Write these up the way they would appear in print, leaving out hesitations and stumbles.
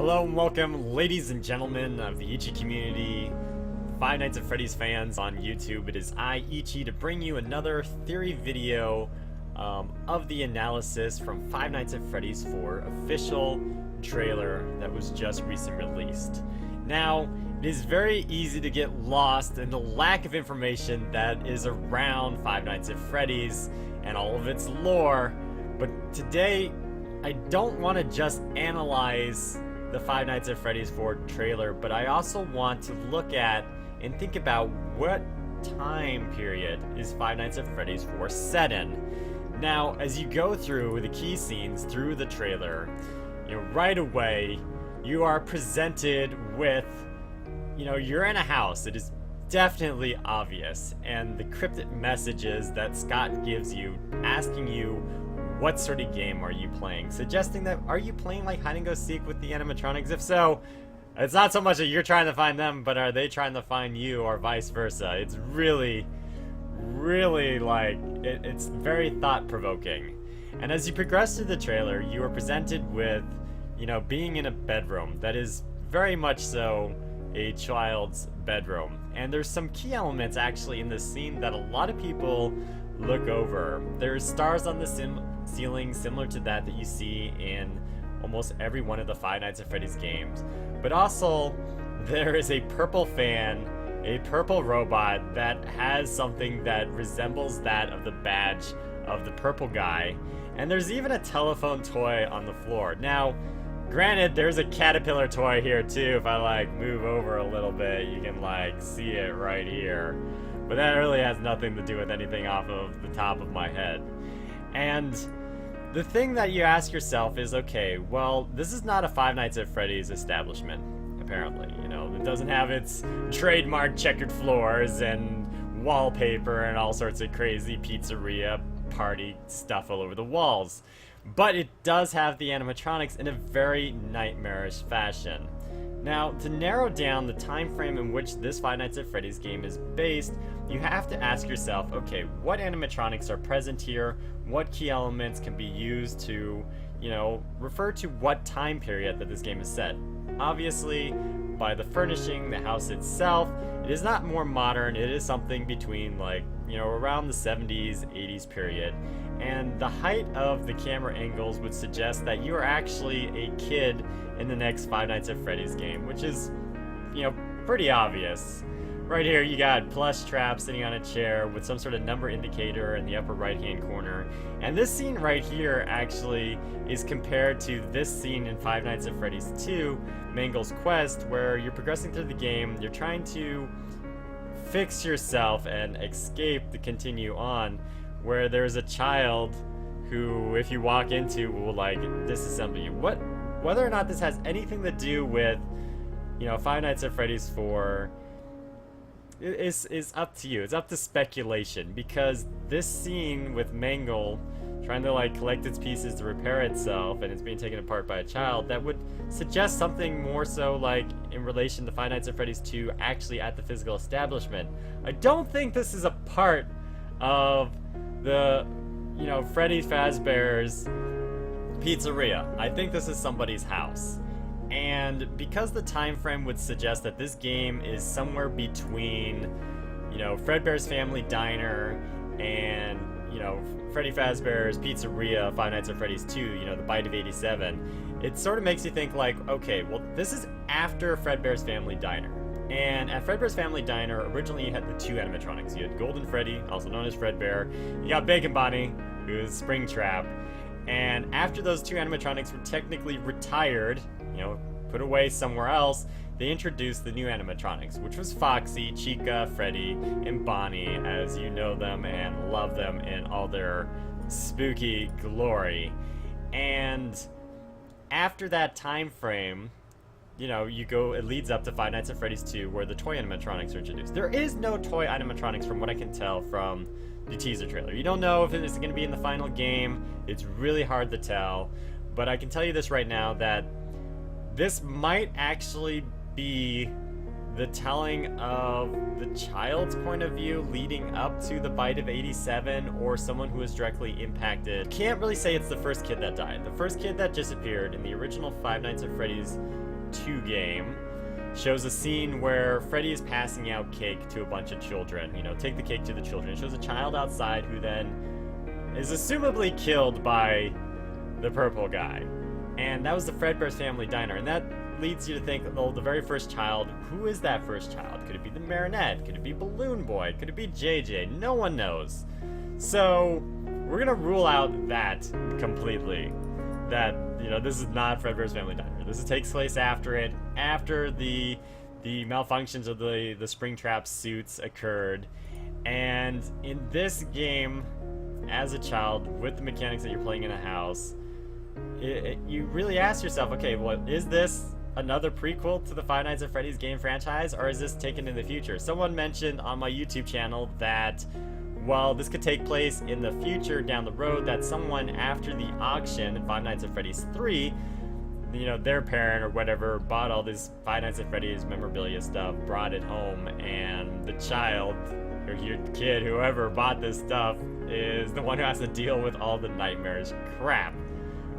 Hello and welcome, ladies and gentlemen of the Ichi community, Five Nights at Freddy's fans on YouTube. It is I, Ichi, to bring you another theory video of the analysis from Five Nights at Freddy's 4 official trailer that was just recently released. Now, it is very easy to get lost in the lack of information that is around Five Nights at Freddy's and all of its lore, but today I don't want to just analyze the Five Nights at Freddy's 4 trailer, but I also want to look at and think about what time period is Five Nights at Freddy's 4 set in. Now, as you go through the key scenes through the trailer, right away you are presented with, you're in a house. It is definitely obvious, and the cryptic messages that Scott gives you, asking you what sort of game are you playing, suggesting that are you playing like hide and go seek with the animatronics? If so, it's not so much that you're trying to find them, but are they trying to find you, or vice versa? It's really like it's very thought-provoking. And as you progress through the trailer, you are presented with being in a bedroom that is very much so a child's bedroom, and there's some key elements actually in this scene that a lot of people look over. There's stars on the ceiling similar to that you see in almost every one of the Five Nights at Freddy's games, but also there is a purple fan, a purple robot that has something that resembles that of the badge of the purple guy, and there's even a telephone toy on the floor. Now, granted, there's a caterpillar toy here too. If I move over a little bit, you can see it right here. But that really has nothing to do with anything off of the top of my head. And the thing that you ask yourself is, okay, well, this is not a Five Nights at Freddy's establishment, apparently. It doesn't have its trademark checkered floors and wallpaper and all sorts of crazy pizzeria party stuff all over the walls. But it does have the animatronics in a very nightmarish fashion. Now, to narrow down the time frame in which this Five Nights at Freddy's game is based, you have to ask yourself, okay, what animatronics are present here? What key elements can be used to, refer to what time period that this game is set? Obviously, by the furnishing, the house itself, it is not more modern. It is something between around the 70s, 80s period. And the height of the camera angles would suggest that you are actually a kid in the next Five Nights at Freddy's game, which is, pretty obvious. Right here, you got Plush Trap sitting on a chair with some sort of number indicator in the upper right-hand corner. And this scene right here actually is compared to this scene in Five Nights at Freddy's 2, Mangle's Quest, where you're progressing through the game, you're trying to fix yourself and escape to continue on, where there's a child who, if you walk into, will disassemble you. Whether or not this has anything to do with, Five Nights at Freddy's 4 is up to you. It's up to speculation, because this scene with Mangle trying to collect its pieces to repair itself, and it's being taken apart by a child, that would suggest something more so in relation to Five Nights at Freddy's 2 actually at the physical establishment. I don't think this is a part of the Freddy Fazbear's pizzeria. I think this is somebody's house. And because the time frame would suggest that this game is somewhere between, Fredbear's Family Diner and, Freddy Fazbear's Pizzeria, Five Nights at Freddy's 2, the Bite of 87, it sort of makes you think okay, well, this is after Fredbear's Family Diner. And at Fredbear's Family Diner, originally you had the two animatronics. You had Golden Freddy, also known as Fredbear. You got Bacon Bonnie, who's Springtrap. And after those two animatronics were technically retired, put away somewhere else, they introduced the new animatronics, which was Foxy, Chica, Freddy, and Bonnie, as you know them and love them in all their spooky glory. And after that time frame, it leads up to Five Nights at Freddy's 2, where the toy animatronics are introduced. There is no toy animatronics from what I can tell from the teaser trailer. You don't know if it's going to be in the final game. It's really hard to tell. But I can tell you this right now, that this might actually be the telling of the child's point of view leading up to the Bite of 87, or someone who was directly impacted. Can't really say it's the first kid that died. The first kid that disappeared in the original Five Nights at Freddy's 2 game shows a scene where Freddy is passing out cake to a bunch of children. You know, take the cake to the children. It shows a child outside who then is assumably killed by the purple guy. And that was the Fredbear's family diner. And that leads you to think, oh, the very first child, who is that first child? Could it be the Marionette? Could it be Balloon Boy? Could it be JJ? No one knows. So we're gonna rule out that completely. That, you know, this is not Fredbear's family diner. This takes place after it, after the malfunctions of the Springtrap suits occurred. And in this game, as a child, with the mechanics that you're playing in a house, you really ask yourself, okay, well, is this another prequel to the Five Nights at Freddy's game franchise, or is this taken in the future? Someone mentioned on my YouTube channel that, well, this could take place in the future down the road, that someone after the auction in Five Nights at Freddy's 3, you know, their parent or whatever bought all this Five Nights at Freddy's memorabilia stuff, brought it home, and the child, or your kid, whoever bought this stuff, is the one who has to deal with all the nightmarish crap.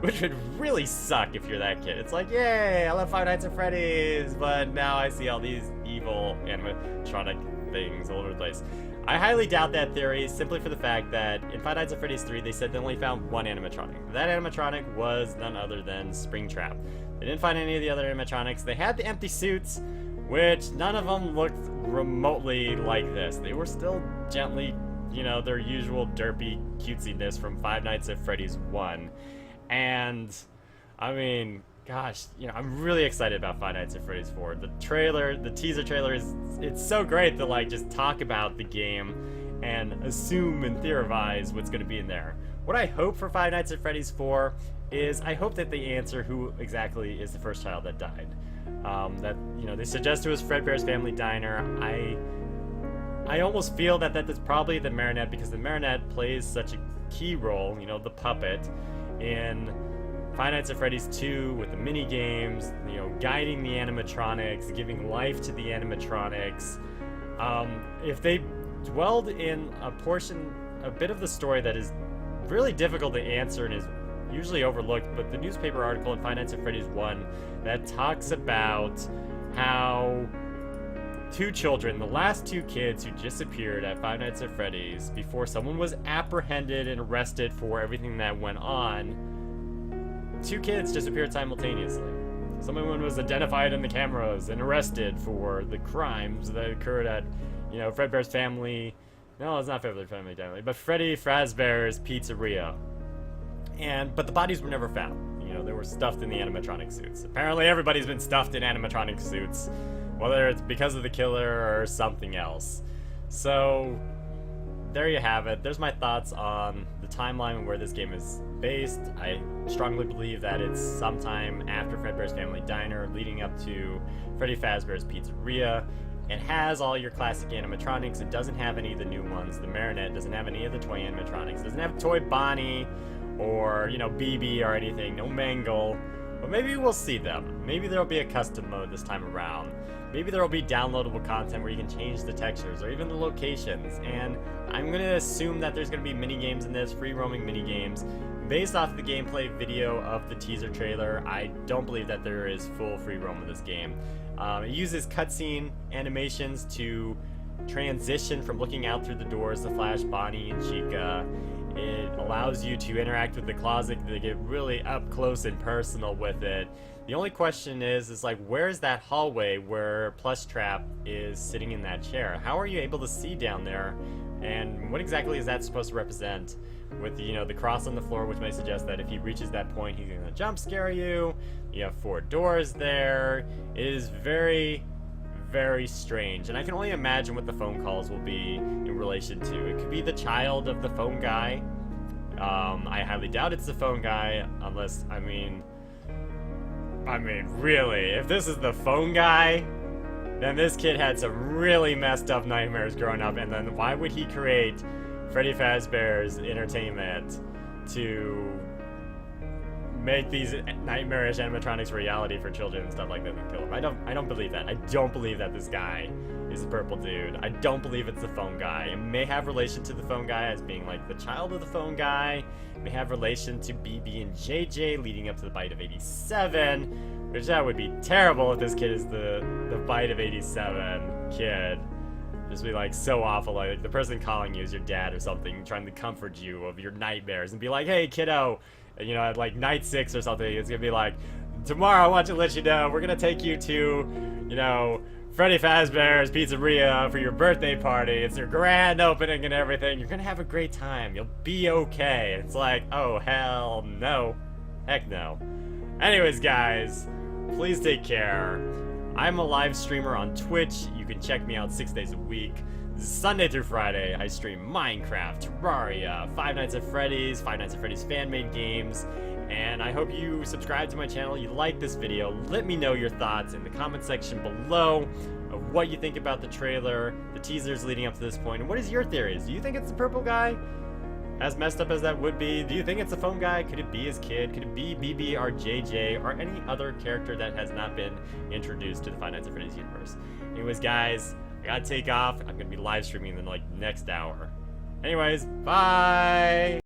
Which would really suck if you're that kid. It's like, yay, I love Five Nights at Freddy's, but now I see all these evil animatronic things all over the place. I highly doubt that theory, simply for the fact that in Five Nights at Freddy's 3, they said they only found one animatronic. That animatronic was none other than Springtrap. They didn't find any of the other animatronics. They had the empty suits, which none of them looked remotely like this. They were still gently, you know, their usual derpy cutesiness from Five Nights at Freddy's 1. And, I mean, gosh, you know, I'm really excited about Five Nights at Freddy's 4. The trailer, the teaser trailer, it's so great to, like, just talk about the game and assume and theorize what's going to be in there. What I hope for Five Nights at Freddy's 4 is I hope that they answer who exactly is the first child that died. That, you know, they suggest it was Fredbear's family diner. I almost feel that is probably the Marionette, because the Marionette plays such a key role, you know, the puppet, in Five Nights at Freddy's 2 with the mini games, you know, guiding the animatronics, giving life to the animatronics. If they dwelled in a bit of the story that is really difficult to answer and is usually overlooked, but the newspaper article in Five Nights at Freddy's 1 that talks about how 2 children, the last 2 kids who disappeared at Five Nights at Freddy's before someone was apprehended and arrested for everything that went on, 2 kids disappeared simultaneously. Someone was identified in the cameras and arrested for the crimes that occurred at, you know, Fredbear's family. No, it's not Fredbear's family, but Freddy Fazbear's Pizzeria. But the bodies were never found. You know, they were stuffed in the animatronic suits. Apparently everybody's been stuffed in animatronic suits, whether it's because of the killer or something else. So, there you have it. There's my thoughts on the timeline and where this game is based. I strongly believe that it's sometime after Fredbear's Family Diner, leading up to Freddy Fazbear's Pizzeria. It has all your classic animatronics. It doesn't have any of the new ones. The Marionette doesn't have any of the toy animatronics. It doesn't have Toy Bonnie or, you know, BB or anything. No Mangle. But maybe we'll see them. Maybe there'll be a custom mode this time around. Maybe there will be downloadable content where you can change the textures or even the locations. And I'm going to assume that there's going to be mini-games in this, free-roaming mini-games. Based off the gameplay video of the teaser trailer, I don't believe that there is full free roam of this game. It uses cutscene animations to transition from looking out through the doors to flash Bonnie and Chica. It allows you to interact with the closet to get really up close and personal with it. The only question is like, where's that hallway where Plushtrap is sitting in that chair? How are you able to see down there? And what exactly is that supposed to represent? With the, you know, the cross on the floor, which may suggest that if he reaches that point, he's gonna jump scare you. You have 4 doors there. It is very, very strange, and I can only imagine what the phone calls will be in relation to. It could be the child of the phone guy. I highly doubt it's the phone guy, unless, I mean, really, if this is the phone guy, then this kid had some really messed up nightmares growing up, and then why would he create Freddy Fazbear's Entertainment to make these nightmarish animatronics reality for children and stuff like that and kill him? I don't believe that. I don't believe that this guy is the purple dude. I don't believe it's the phone guy. It may have relation to the phone guy as being like the child of the phone guy. It may have relation to BB and JJ leading up to the bite of 87. Which that would be terrible if this kid is the Bite of 87 kid. Just be like so awful, like the person calling you is your dad or something, trying to comfort you of your nightmares and be like, hey kiddo, and you know, at like night 6 or something, it's gonna be like, tomorrow I want to let you know, we're gonna take you to, you know, Freddy Fazbear's Pizzeria for your birthday party. It's your grand opening and everything. You're gonna have a great time. You'll be okay. It's like, oh hell no. Heck no. Anyways, guys, please take care. I'm a live streamer on Twitch. You can check me out 6 days a week. Sunday through Friday, I stream Minecraft, Terraria, Five Nights at Freddy's, Five Nights at Freddy's fan-made games, and I hope you subscribe to my channel, you like this video. Let me know your thoughts in the comment section below of what you think about the trailer, the teasers leading up to this point, and what is your theories? Do you think it's the purple guy? As messed up as that would be, do you think it's the phone guy? Could it be his kid? Could it be BB or JJ or any other character that has not been introduced to the Five Nights at Freddy's universe? Anyways, guys, I gotta take off. I'm gonna be live streaming in the next hour. Anyways, bye!